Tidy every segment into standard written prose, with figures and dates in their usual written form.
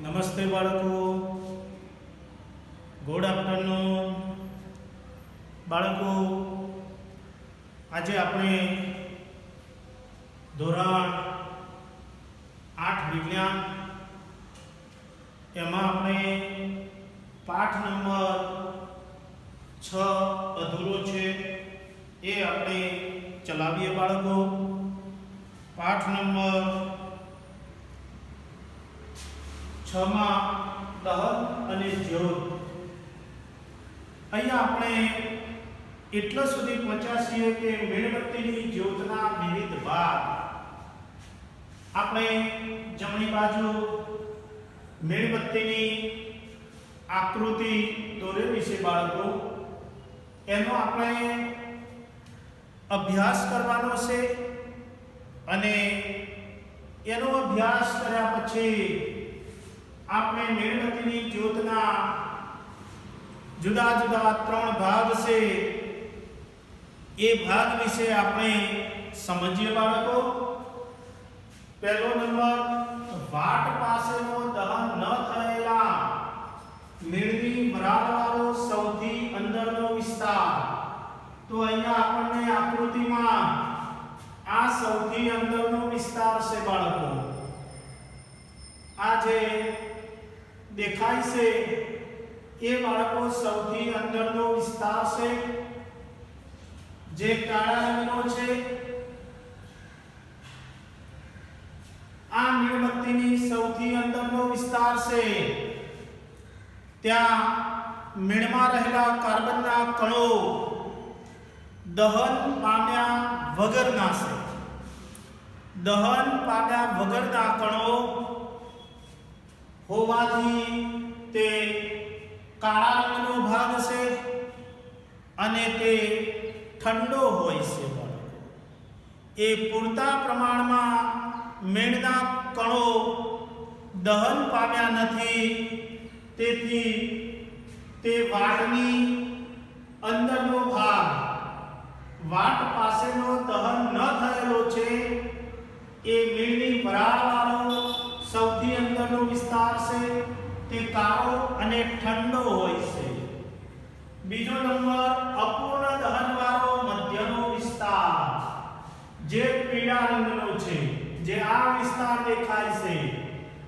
નમસ્તે બાળકો, good afternoon. બાળકો, આજે આપણે ધોરણ 8 વિજ્ઞાન એમાં આપણે પાઠ નંબર 6 અધૂરો છે એ આપણે ચલાવીએ બાળકો. પાઠ નંબર 6 માં દહન અને જ્યોત. અહીંયા આપણે એટલા સુધી પહોંચ્યા છીએ કે મીણબત્તીની જ્યોતના વિવિધ ભાગ. આપણે જમણી બાજુ મીણબત્તીની આકૃતિ દોરેલી છે બાળકો, એનો આપણે અભ્યાસ કરવાનો છે અને એનો અભ્યાસ કર્યા પછી આપણે મીણબત્તીની જ્યોતના જુદા જુદા 3 ભાગ છે એ ભાગ વિશે આપણે સમજીએ બાળકો. પહેલો નંબર, વાટ પાસેનો દહન ન થયેલા મીણની વરાળવાળો સૌથી અંદરનો વિસ્તાર. તો અહીંયા આપણને આકૃતિમાં આ સૌથી અંદરનો વિસ્તાર છે બાળકો. આ જે દેખાય છે એ બાળકો સૌથી અંદરનો વિસ્તાર છે, જે કાળા રંગનો છે. આ મીણબત્તીની સૌથી અંદરનો વિસ્તાર છે. ત્યાં મીણમાં રહેલા કાર્બનના કણો દહન પામ્યા વગરના છે. દહન પામ્યા વગરના કણો હોવાથી તે કાળા રંગનો ભાગ છે અને તે ઠંડો હોય છે. એ પૂરતા પ્રમાણમાં મીણના કણો દહન પામ્યા નથી, તેથી તે વાટની અંદરનો ભાગ, વાટ પાસેનો દહન ન થયેલો છે એ મીણની વરાળવાળો સૌથી અંદરનો વિસ્તાર છે. તે કાળો અને ઠંડો હોય છે. બીજો નંબર, અપૂર્ણ દહનવાળો મધ્યનો વિસ્તાર, જે પીળા રંગનો છે, જે આ વિસ્તાર દેખાય છે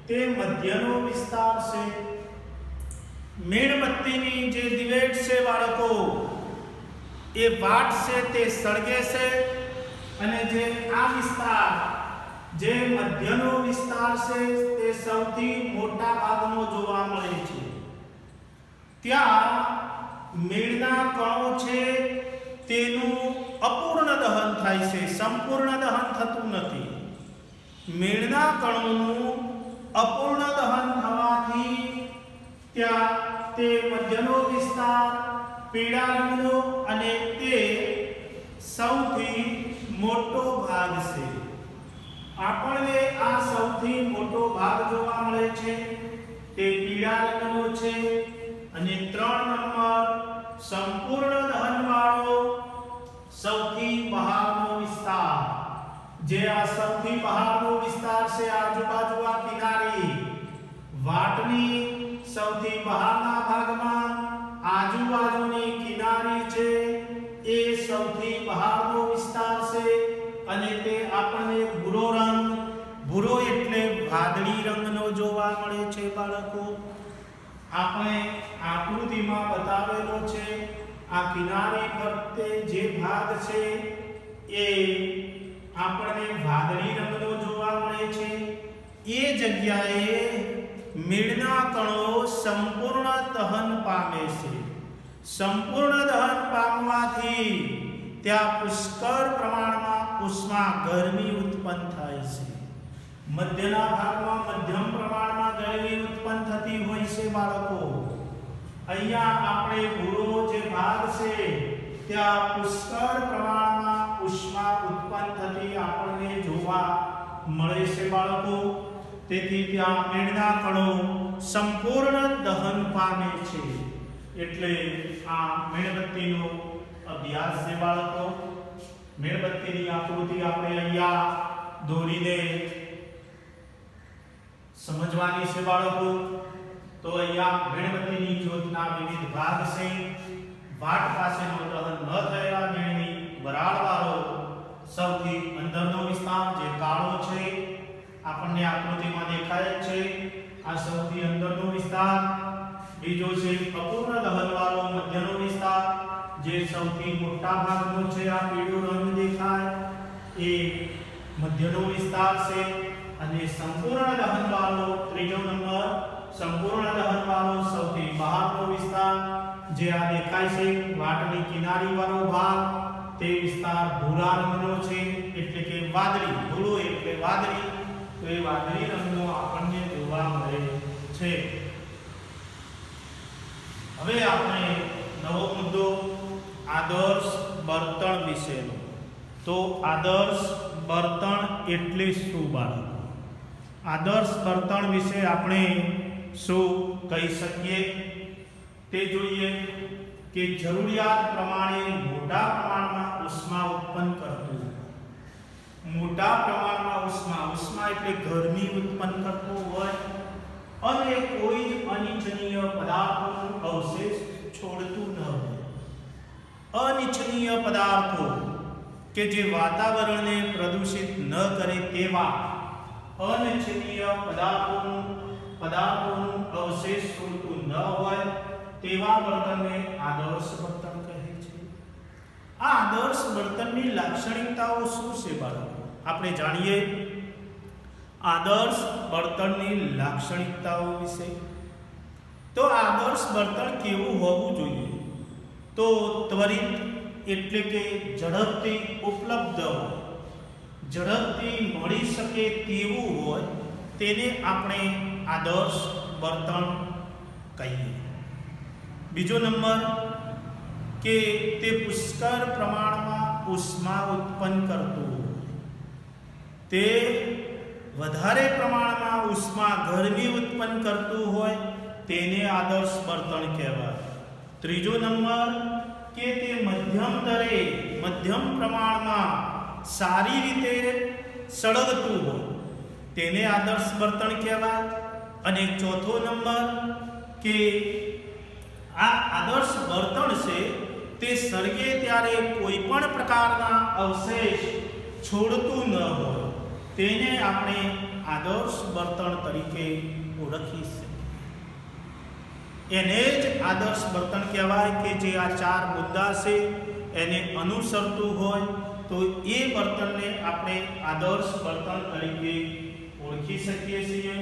તે મધ્યનો વિસ્તાર છે. મીણબત્તીની જે દિવેટ છે બાળકો, એ વાટ છે તે સળગે છે અને જે આ વિસ્તાર, જે મધ્યનો વિસ્તાર છે તે સૌથી મોટા ભાગનો જોવા મળે છે. ત્યાં મીણના કણો છે તેનું અપૂર્ણ દહન થાય છે, સંપૂર્ણ દહન થતું નથી. મીણના કણોનું અપૂર્ણ દહન થવાથી ત્યાં તે મધ્યનો વિસ્તાર પીળા રંગનો અને તે સૌથી મોટો ભાગ છે. આપણને આ સૌથી મોટો ભાગ જોવા મળે છે તે પીળા રંગનો છે. અને 3 નંબર, સંપૂર્ણ દહનવાળો સૌથી બહારનો વિસ્તાર, જે આ સૌથી બહારનો વિસ્તાર છે, આજુબાજુ આ કિનારી, વાટની સૌથી બહારના ભાગમાં આજુબાજુની કિનારી છે, એ સૌથી બહારનો વિસ્તાર છે. અને તે આપણને ભૂરો રંગ, ભૂરો એટલે વાદળી રંગનો જોવા મળે છે બાળકો. આપણે આકૃતિમાં બતાવેલો છે. આ કિનારી ફરતે જે ભાગ છે એ આપણને વાદળી રંગનો જોવા મળે છે. એ જગ્યાએ મીણના કણો સંપૂર્ણ દહન પામે છે. સંપૂર્ણ દહન પામવાથી ત્યાં પુષ્કળ પ્રમાણમાં ઉષ્મા, ગરમી ઉત્પન્ન થાય છે. મધ્યના ભાગમાં મધ્યમ પ્રમાણમાં ગરમી ઉત્પન્ન થતી હોય છે બાળકો. અહીંયા આપણે ભૂરો જે ભાગ છે ત્યાં પુષ્કળ પ્રમાણમાં ઉષ્મા ઉત્પન્ન થતી આપણને જોવા મળે છે બાળકો. તેથી ત્યાં મીણના કણો સંપૂર્ણ દહન પામે છે. એટલે આ મીણબત્તીનો અભ્યાસ છે બાળકો. મીણબત્તીની આકૃતિ આપણે અહીંયા દોરીને સમજવાની છે બાળકો. તો અહીંયા મીણબત્તીની જ્યોતના વિવિધ ભાગ છે. વાટ પાસેનો દહન ન થયેલા મીણની વરાળવાળો સૌથી અંદરનો વિસ્તાર જે કાળો છે, આપણને આકૃતિમાં દેખાય છે. આ સૌથી અંદરનો વિસ્તાર. બીજો છે અપૂર્ણ દહનવાળો મધ્યનો વિસ્તાર, જે સૌથી મોટા ભાગનો છે. આ પીળો રંગ દેખાય એ મધ્યનો વિસ્તાર છે. અને સંપૂર્ણ દહનવાળો ત્રીજો નંબર, સંપૂર્ણ દહનવાળો સૌથી બહારનો વિસ્તાર, જે આ દેખાય છે વાટની કિનારી વાળો ભાગ, તે વિસ્તાર ભૂરા રંગનો છે, એટલે કે વાદળી. ભૂરો એટલે વાદળી, તો એ વાદળી રંગનો આપણને જોવા મળે છે. હવે આપણે નવો મુદ્દો આદર્શ બળતણ વિશેનો. તો આદર્શ બળતણ એટલે શું બાળકો? આદર્શ બળતણ વિશે આપણે શું કહી શકીએ તે જોઈએ. કે જરૂરિયાત પ્રમાણે મોટા પ્રમાણમાં ઉષ્મા ઉત્પન્ન કરતું, મોટા પ્રમાણમાં ઉષ્મા એટલે ગરમી ઉત્પન્ન કરતું હોય અને કોઈ જ અનિચ્છનીય પદાર્થોનો અવશેષ છોડતું ન હોય. અનિચ્છનીય પદાર્થો કે જે વાતાવરણને પ્રદૂષિત ન કરે તેવા અનિચ્છનીય પદાર્થોનું અવશેષ છોડતું ન હોય તેવા બળતણને આદર્શ બળતણ કહે છે. આ આદર્શ બળતણની લાક્ષણિકતાઓ શું છે બાળકો? આપણે જાણીએ આદર્શ બળતણની લાક્ષણિકતાઓ વિશે. તો આદર્શ બળતણ કેવું હોવું જોઈએ? તો ત્વરિત એટલે કે ઝડપથી ઉપલબ્ધ હોય, ઝડપથી મળી શકે તેવું હોય, તેને આપણે આદર્શ બળતણ કહીએ. બીજો નંબર કે તે પુષ્કળ પ્રમાણમાં ઉષ્મા ઉત્પન્ન કરતું હોય, તે વધારે પ્રમાણમાં ઉષ્મા ગરમી ઉત્પન્ન કરતું હોય, તેને આદર્શ બળતણ કહેવાય. ત્રીજો નંબર કે તે મધ્યમ પ્રમાણમાં સારી રીતે સળગતું હોય, તેને આદર્શ બળતણ કહેવાય. અને ચોથો નંબર કે આ આદર્શ બળતણ છે તે સળગે ત્યારે કોઈ પણ પ્રકારના અવશેષ છોડતું ન હોય, તેને આપણે આદર્શ બળતણ તરીકે ઓળખી શકીએ. એને જ આદર્શ બળતણ કહેવાય કે જે આ ચાર મુદ્દા છે એને અનુસરતું હોય, તો એ બળતણને આપણે આદર્શ બળતણ તરીકે ઓળખી શકીએ છીએ.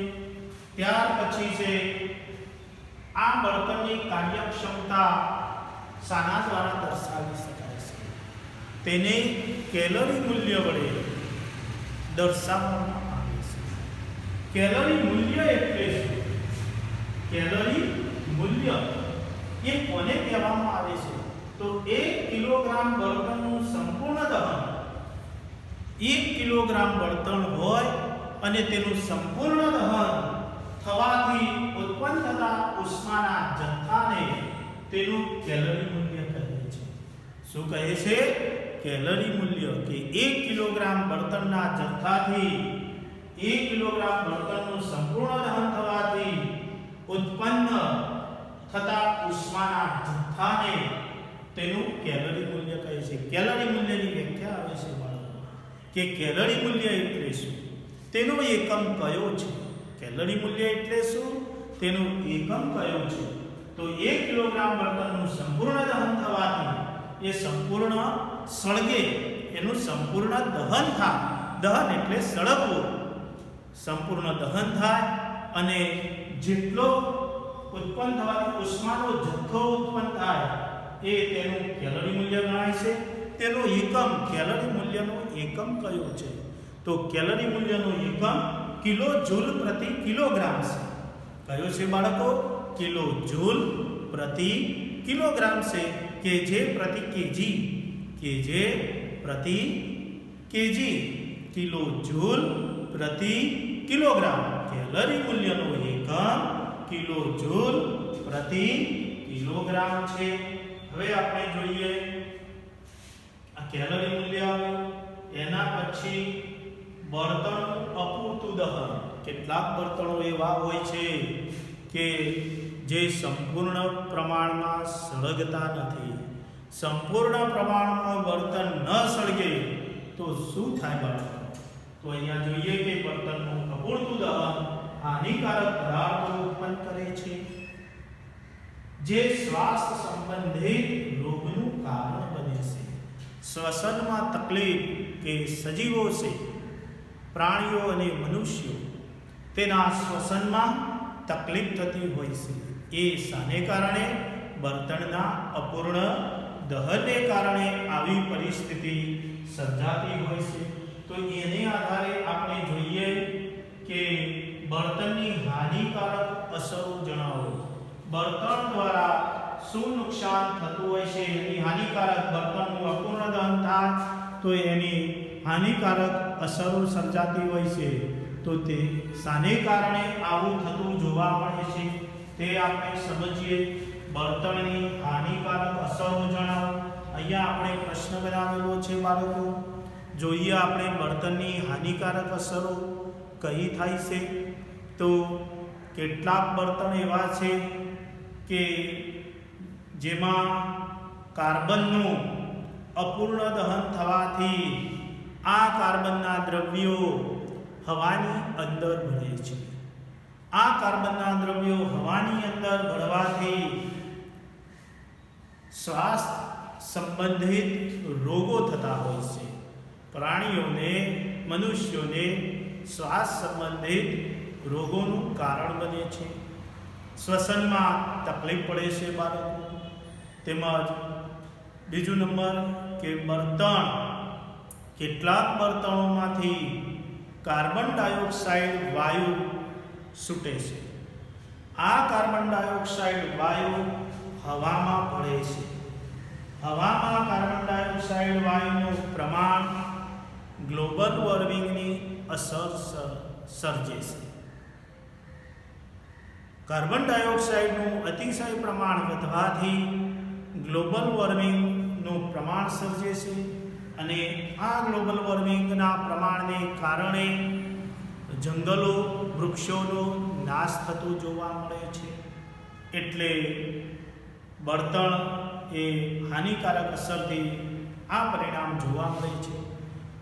ત્યાર પછી છે આ બળતણની કાર્યક્ષમતા શાના દ્વારા દર્શાવી શકાય છે? તેને કેલરી મૂલ્ય વડે દર્શાવવામાં આવે છે. કેલરી મૂલ્ય એટલે શું? કેલરી મૂલ્ય એ કોને કહેવામાં આવે છે? તો 1 કિલોગ્રામ બળતણનું સંપૂર્ણ દહન, 1 કિલોગ્રામ બળતણ હોય અને તેનું સંપૂર્ણ દહન થવાથી ઉત્પન્ન થતા ઉષ્માના જથ્થાને તેનું કેલરી મૂલ્ય કહે છે. શું કહે છે? કેલરી મૂલ્ય. કે 1 કિલોગ્રામ બળતણના જથ્થાથી 1 કિલોગ્રામ બળતણનું સંપૂર્ણ દહન થવાથી ઉત્પન્ન થતા ઉષ્માના જથ્થાને તેનું કેલરી મૂલ્ય કહે છે. કેલરી મૂલ્યની વ્યાખ્યા આવે છે બાળકો કે કેલરી મૂલ્ય એટલે શું, તેનો એકમ કયો છે? કેલરી મૂલ્ય એટલે શું, તેનો એકમ કયો છે? તો 1 કિલોગ્રામ બળતણનું સંપૂર્ણ દહન થવાથી એ સંપૂર્ણ સળગે, એનું સંપૂર્ણ દહન થાય. દહન એટલે સળગવું. સંપૂર્ણ દહન થાય અને જેટલો ઉત્પન્ન થવાથી ઉષ્માનો જથ્થો ઉત્પન્ન થાય એ તેનું કેલરી મૂલ્ય ગણાય છે. તેનો એકમ, કેલરી મૂલ્યનો એકમ કયો છે? તો કેલરી મૂલ્યનો એકમ કિલો જૂલ પ્રતિ કિલોગ્રામ છે. કયો છે બાળકો? કિલો જૂલ પ્રતિ કિલોગ્રામ છે, કે જે પ્રતિ કેજી, કે જે પ્રતિ કેજી, કિલો જૂલ પ્રતિ કિલોગ્રામ. કેલરી મૂલ્યનો એકમ કિલો જૂલ પ્રતિ કિલોગ્રામ છે. હવે આપણે જોઈએ આ કેલરી મૂલ્ય. એના પછી બળતણનું અપૂરતું દહન. કેટલાક બળતણો એવા હોય છે કે જે સંપૂર્ણ પ્રમાણમાં સળગતા નથી. સંપૂર્ણ પ્રમાણમાં બળતણ ન સળગે તો શું થાય બાળકો? તો અહીંયા જોઈએ કે બળતણનું અપૂરતું દહન હાનિકારક પદાર્થો ઉત્પન્ન કરે છે, જે સ્વાસ્થ્ય સંબંધિત રોગનું કારણ બને છે. શ્વસનમાં તકલીફ કે સજીવો છે, પ્રાણીઓ અને મનુષ્યો, તેના શ્વસનમાં તકલીફ થતી હોય છે. એ શાને કારણે? બળતણના અપૂર્ણ દહનને કારણે આવી પરિસ્થિતિ સર્જાતી હોય છે. તો એને આધારે આપણે જોઈએ કે બળતણની હાનિકારક અસરો જણાવો. બળતણ દ્વારા શું નુકસાન થતું હોય છે? એની હાનિકારક, બળતણનું અપૂર્ણ દહન થાય તો એની હાનિકારક અસરો સર્જાતી હોય છે. તો તે શાને કારણે આવું થતું જોવા મળે છે તે આપણે સમજીએ. બળતણની હાનિકારક અસરો જણાવો. અહીંયા આપણે પ્રશ્ન બનાવેલો છે બાળકો. જોઈએ આપણે બળતણની હાનિકારક અસરો કઈ થાય છે. તો કેટલાક બળતણ એવા છે કે જેમાં કાર્બનનું અપૂર્ણ દહન થવાથી આ કાર્બનના દ્રવ્યો હવાની અંદર ભળે છે. આ કાર્બનના દ્રવ્યો હવાની અંદર ભળવાથી સ્વાસ્થ્ય સંબંધિત રોગો થતા હોય છે. પ્રાણીઓને, મનુષ્યોને શ્વાસ સંબંધિત રોગોનું કારણ બને છે. શ્વસનમાં તકલીફ પડે છે બાળકો. તેમજ બીજું નંબર કે બળતણ, કેટલાક બળતણોમાંથી કાર્બન ડાયોક્સાઇડ વાયુ છૂટે છે. આ કાર્બન ડાયોક્સાઇડ વાયુ હવામાં ભળે છે. હવામાં કાર્બન ડાયોક્સાઇડ વાયુનું પ્રમાણ ગ્લોબલ વોર્મિંગની અસર સર્જે છે. કાર્બન ડાયોક્સાઇડનું અતિશય પ્રમાણ વધવાથી ગ્લોબલ વોર્મિંગનું પ્રમાણ સર્જે છે અને આ ગ્લોબલ વોર્મિંગના પ્રમાણને કારણે જંગલો, વૃક્ષોનો નાશ થતો જોવા મળે છે. એટલે બળતણ એ હાનિકારક અસરથી આ પરિણામ જોવા મળે છે.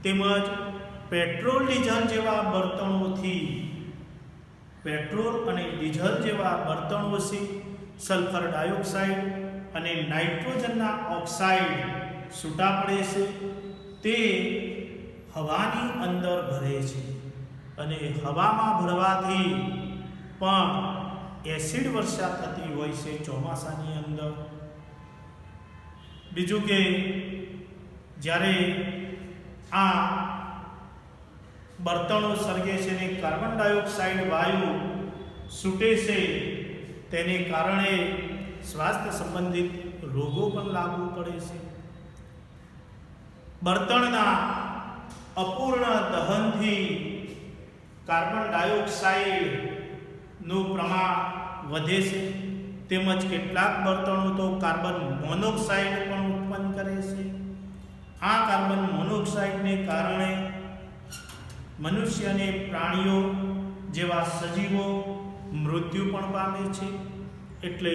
તેમજ પેટ્રોલ, ડીઝલ જેવા બળતણોથી, પેટ્રોલ અને ડીઝલ જેવા બળતણોથી સલ્ફર ડાયોક્સાઇડ અને નાઇટ્રોજનના ઓક્સાઇડ છૂટા પડે છે. તે હવાની અંદર ભરે છે અને હવામાં ભરવાથી પણ એસિડ વર્ષા થતી હોય છે ચોમાસાની અંદર. બીજું કે જ્યારે આ બળતણો સળગે છે અને કાર્બન ડાયોક્સાઇડ વાયુ છૂટે છે, તેને કારણે સ્વાસ્થ્ય સંબંધિત રોગો પણ લાગુ પડે છે. બળતણના અપૂર્ણ દહનથી કાર્બન ડાયોક્સાઇડનું પ્રમાણ વધે છે. તેમજ કેટલાક બળતણો તો કાર્બન મોનોક્સાઇડ પણ ઉત્પન્ન કરે છે. આ કાર્બન મોનોક્સાઇડને કારણે મનુષ્ય અને પ્રાણીઓ જેવા સજીવો મૃત્યુ પણ પામે છે. એટલે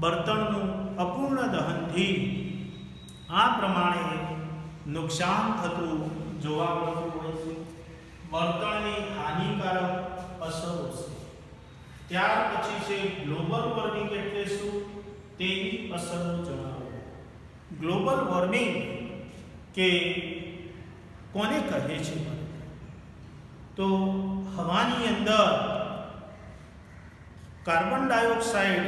બળતણનું અપૂર્ણ દહનથી આ પ્રમાણે નુકસાન થતું જોવા મળતું હોય છે. બળતણની હાનિકારક અસરો છે. ત્યાર પછી છે ગ્લોબલ વોર્મિંગ એટલે શું તેની અસરો જણાવો. ગ્લોબલ વોર્મિંગ કે કોને કહે છે? તો હવાની અંદર કાર્બન ડાયોક્સાઇડ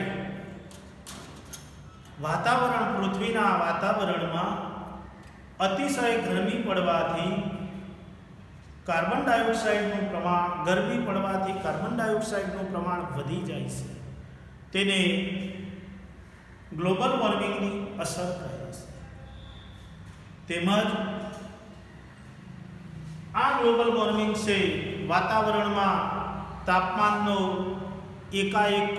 વાતાવરણ, પૃથ્વીના વાતાવરણમાં અતિશય ગરમી પડવાથી કાર્બન ડાયોક્સાઇડનું પ્રમાણ, ગરમી પડવાથી કાર્બન ડાયોક્સાઇડનું પ્રમાણ વધી જાય છે. તેને ગ્લોબલ વોર્મિંગની અસર કહે છે. તેમજ આ ગ્લોબલ વોર્મિંગ છે વાતાવરણમાં તાપમાનનો એકાએક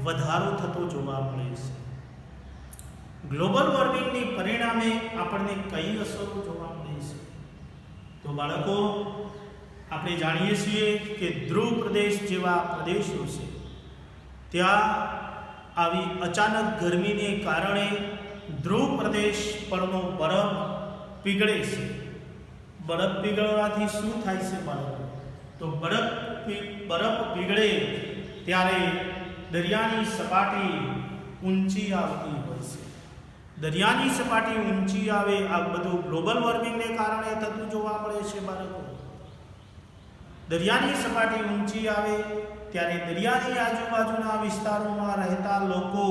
વધારો થતો જોવા મળે છે. ગ્લોબલ વોર્મિંગની પરિણામે આપણને કઈ અસરો જોવા મળે છે? તો બાળકો, આપણે જાણીએ છીએ કે ધ્રુવ પ્રદેશ જેવા પ્રદેશો છે ત્યાં આવી અચાનક ગરમીને કારણે ધ્રુવ પ્રદેશ પરનો બરફ પીગળે છે. બરફ પીગળવાથી શું થાય છે બાળકો? તો બરફ પીગળે ત્યારે દરિયાની સપાટી ઊંચી આવતી હોય છે. દરિયાની સપાટી ઊંચી આવે, આ બધું ગ્લોબલ વોર્મિંગને કારણે થતું જોવા મળે છે બાળકો. દરિયાની સપાટી ઊંચી આવે ત્યારે દરિયાની આજુબાજુના વિસ્તારોમાં રહેતા લોકો,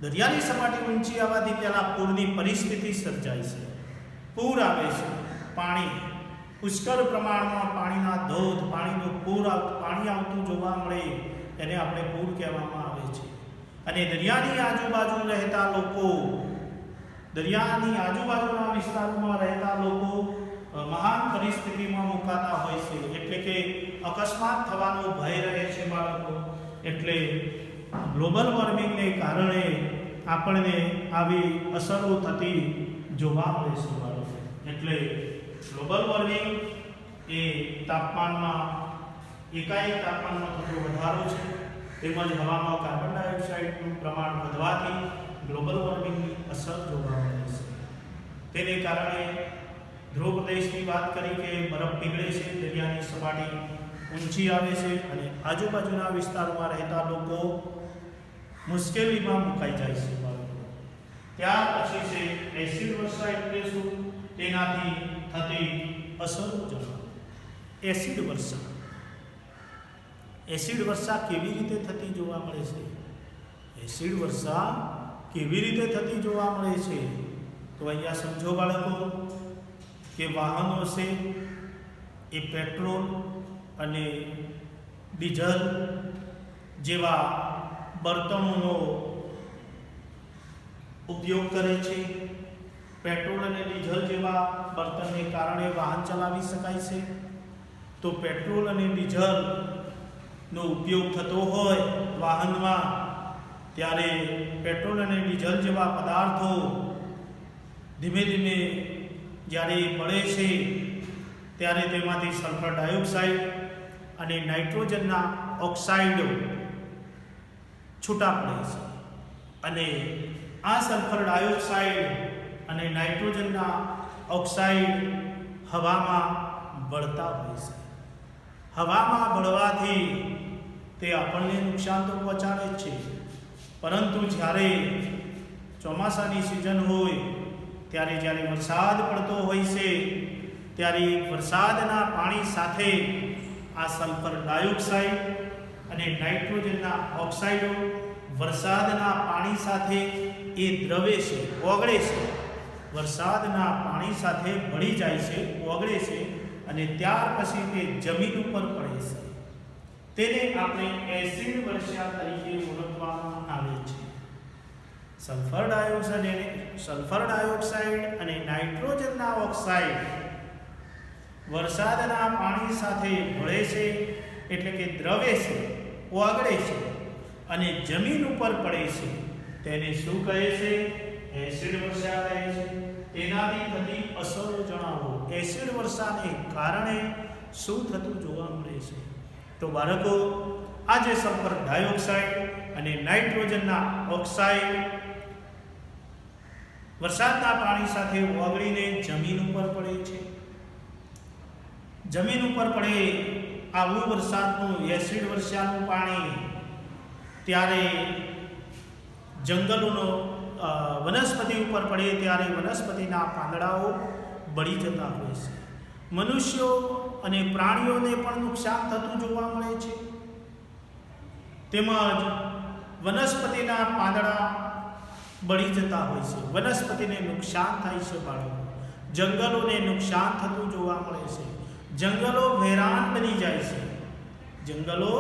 દરિયાની સપાટી ઊંચી આવવાથી પહેલાં પૂરની પરિસ્થિતિ સર્જાય છે. પૂર આવે છે, પાણી પુષ્કળ પ્રમાણમાં પાણીના ધોધ, પાણીનું પાણી આવતું જોવા મળે, એને આપણે પૂર કહેવામાં આવે છે. અને દરિયાની આજુબાજુ રહેતા લોકો, દરિયાની આજુબાજુના વિસ્તારોમાં રહેતા લોકો મહાન પરિસ્થિતિમાં મુકાતા હોય છે. એટલે કે અકસ્માત થવાનો ભય રહે છે બાળકો. એટલે ગ્લોબલ વોર્મિંગને કારણે આપણને આવી અસરો થતી જોવા મળે છે બાળકો. એટલે ગ્લોબલ વોર્મિંગ એ તાપમાનમાં એકાએક તાપમાનમાં થતો વધારો છે, તેમજ હવામાં કાર્બન ડાયોક્સાઇડનું પ્રમાણ વધવાથી ગ્લોબલ વોર્મિંગની અસર જોવા મળે છે. તેને કારણે ધ્રુવ પ્રદેશની વાત કરી કે બરફ પીગળે છે, દરિયાની સપાટી ઊંચી આવે છે અને આજુબાજુના વિસ્તારમાં રહેતા લોકો મુશ્કેલીમાં મુકાઈ જાય છે બાળકો. ત્યાર પછી છે એસિડ વર્ષા. એટલે શું? તેનાથી થતી અસરો જણાવો. એસિડ વર્ષા. એસિડ વર્ષા કેવી રીતે થતી જોવા મળે છે? એસિડ વર્ષા કેવી રીતે થતી જોવા મળે છે? તો અહીંયા સમજો બાળકો કે વાહનો છે એ પેટ્રોલ અને ડીઝલ જેવા બળતણોનો ઉપયોગ કરે છે. પેટ્રોલ અને ડીઝલ જેવા બળતણને કારણે વાહન ચલાવી શકાય છે. તો પેટ્રોલ અને ડીઝલનો ઉપયોગ થતો હોય વાહનમાં, ત્યારે પેટ્રોલ અને ડીઝલ જેવા પદાર્થો ધીમે ધીમે જ્યારે બળે છે ત્યારે તેમાંથી સલ્ફર ડાયોક્સાઇડ અને નાઇટ્રોજનના ઓક્સાઇડો છૂટા પડે છે. અને આ સલ્ફર ડાયોક્સાઇડ અને નાઇટ્રોજનના ઓક્સાઇડ હવામાં બળતા હોય છે. હવામાં બળવાથી તે આપણને નુકસાન તો પહોંચાડે જ છે, પરંતુ જ્યારે ચોમાસાની સિઝન હોય ત્યારે જ્યારે વરસાદ પડતો હોય છે ત્યારે વરસાદના પાણી સાથે આ સલ્ફર ડાયોક્સાઇડ અને નાઇટ્રોજનના ઓક્સાઇડો વરસાદના પાણી સાથે એ દ્રવે છે, ઓગળે છે. વરસાદના પાણી સાથે ભળી જાય છે, ઓગળે છે અને ત્યાર પછી તે જમીન ઉપર પડે છે. તેને આપણે એસિડ વર્ષા તરીકે ઓળખવામાં આવે છે. સલ્ફર ડાયોક્સાઇડ અને નાઇટ્રોજનના ઓક્સાઇડ વરસાદના પાણી સાથે ભળે છે, એટલે કે દ્રવે છે, ઓગળે છે અને જમીન ઉપર પડે છે. તેને શું કહે છે? એસિડ વર્ષા કહે છે. તેનાથી થતી અસરો જણાવો. એસિડ વર્ષાને કારણે શું થતું જોવા મળે છે? તો બાળકો, આ જે સલ્ફર ડાયોક્સાઇડ અને નાઇટ્રોજનના ઓક્સાઇડ વરસાદના પાણી સાથે ઓગળીને જમીન ઉપર પડે છે. જમીન ઉપર પડે આવું વરસાદનું એસિડ વર્ષાનું પાણી ત્યારે જંગલોનો વનસ્પતિ ઉપર પડે ત્યારે વનસ્પતિના પાંદડાઓ બળી જતા હોય છે. મનુષ્યો અને પ્રાણીઓને પણ નુકસાન થતું જોવા મળે છે. તેમજ વનસ્પતિના પાંદડા બળી જતા હોય છે. વનસ્પતિને નુકસાન થાય છે બાળકો. જંગલોને નુકસાન થતું જોવા મળે છે. જંગલો વેરાન બની જાય છે. જંગલો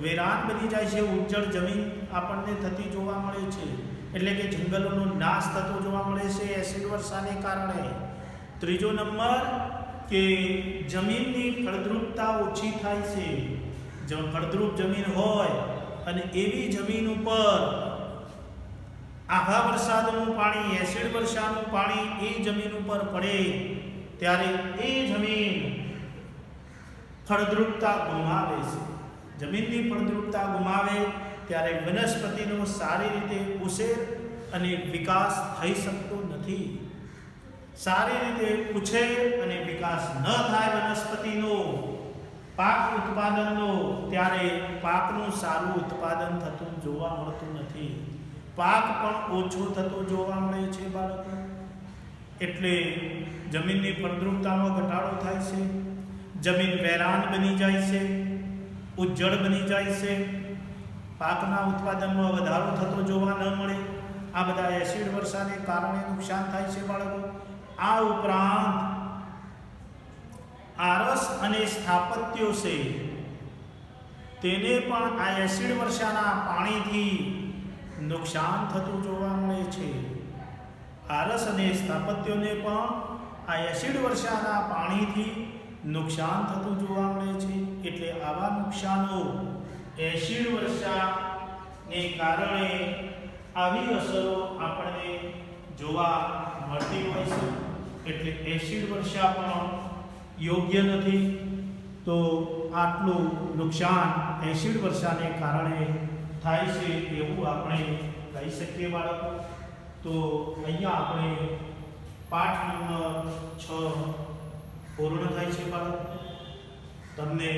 વેરાન બની જાય છે. ઉજ્જડ જમીન આપણને થતી જોવા મળે છે. એટલે કે જંગલોનો નાશ થતો જોવા મળે છે એસિડ વર્ષાને કારણે. ત્રીજો નંબર કે જમીનની ફળદ્રુપતા ઓછી થાય છે. જો ફળદ્રુપ જમીન હોય અને એવી જમીન ઉપર આભા વરસાદનું પાણી, એસિડ વર્ષાનું પાણી એ જમીન ઉપર પડે ત્યારે એ જમીન ફળદ્રુપતા ગુમાવે છે. જમીનની ફળદ્રુપતા ગુમાવે ત્યારે વનસ્પતિનો સારી રીતે ઉછેર અને વિકાસ થઈ શકતો નથી. સારી રીતે ઉછેર અને વિકાસ ન થાય વનસ્પતિનો, પાક ઉત્પાદનનો, ત્યારે પાકનું સારું ઉત્પાદન થતું જોવા મળતું નથી. પાક પણ ઓછો થતો જોવા મળે છે બાળકો. એટલે જમીનની ફળદ્રુપતામાં ઘટાડો થાય છે, જમીન વેરાન બની જાય છે, ઉજ્જડ બની જાય છે, પાકના ઉત્પાદનમાં વધારો થતો જોવા ન મળે. આ બધા એસિડ વર્ષાને કારણે નુકસાન થાય છે બાળકો. આ ઉપરાંત આરસ અને સ્થાપત્યો છે તેને પણ આ એસિડ વર્ષાના પાણીથી નુકસાન થતું જોવા મળે છે. આરસ અને સ્થાપત્યોને પણ આ એસિડ વર્ષાના પાણીથી નુકસાન થતું જોવા મળે છે. એટલે આવા નુકસાનો એસિડ વર્ષાને કારણે આવી અસરો આપણને જોવા મળતી હોય છે. એટલે એસિડ વર્ષા પણ યોગ્ય નથી. તો આટલું નુકસાન એસિડ વર્ષાને કારણે થાય છે એવું આપણે કહી શકીએ બાળકો. તો અહીંયા આપણે પાઠ નંબર 6 પૂર્ણ થાય છે બાળકો. તમને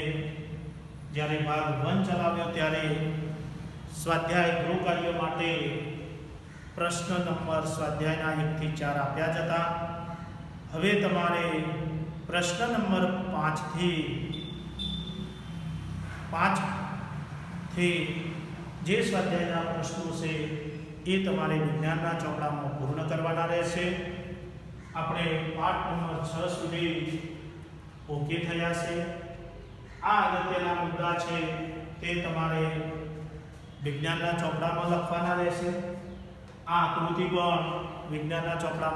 જ્યારે ભાગ 1 ચલાવ્યો ત્યારે સ્વાધ્યાય ગૃહ કાર્ય માટે પ્રશ્ન નંબર સ્વાધ્યાયના 1 થી 4 આપ્યા જ હતા. હવે તમારે પ્રશ્ન નંબર 5 થી જે સ્વાધ્યાયના પ્રશ્નો છે એ તમારે વિજ્ઞાનના ચોપડામાં પૂર્ણ કરવાના રહેશે. આપણે પાઠ નંબર 6 સુધી ઓકે થયા છે. આ અગત્યના મુદ્દા છે તે તમારે વિજ્ઞાનના ચોપડામાં લખવાના રહેશે. આ આકૃતિ પણ વિજ્ઞાનના ચોપડામાં